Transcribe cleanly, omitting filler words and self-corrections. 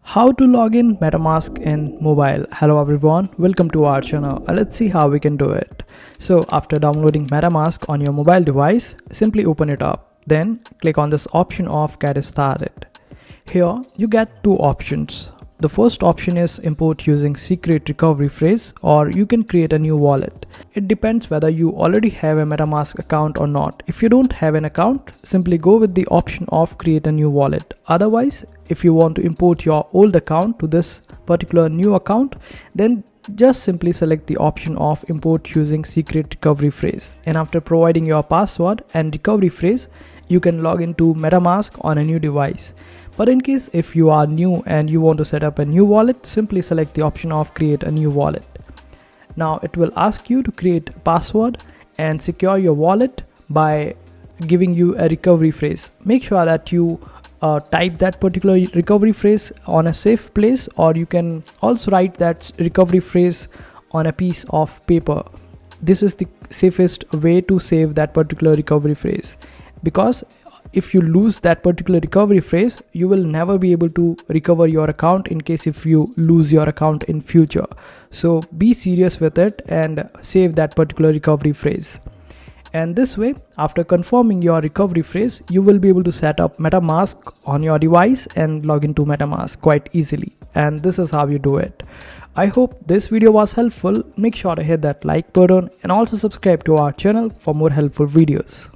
How to log in Metamask in mobile. Hello everyone, welcome to our channel. Let's see how we can do it. So after downloading Metamask on your mobile device, simply open it up. Then click on this option of get started. Here you get two options. The first option is import using secret recovery phrase, or you can create a new wallet. It depends whether you already have a Metamask account or not. If you don't have an account, simply go with the option of create a new wallet. Otherwise, if you want to import your old account to this particular new account, then just simply select the option of import using secret recovery phrase. And after providing your password and recovery phrase, you can log into Metamask on a new device. But in case if you are new and you want to set up a new wallet, simply select the option of create a new wallet. Now it will ask you to create a password and secure your wallet by giving you a recovery phrase. Make sure that you type that particular recovery phrase on a safe place, or you can also write that recovery phrase on a piece of paper. This is the safest way to save that particular recovery phrase, because if you lose that particular recovery phrase, you will never be able to recover your account in case if you lose your account in future. So be serious with it and save that particular recovery phrase. And this way, after confirming your recovery phrase, you will be able to set up MetaMask on your device and log into MetaMask quite easily. And this is how you do it. I hope this video was helpful. Make sure to hit that like button and also subscribe to our channel for more helpful videos.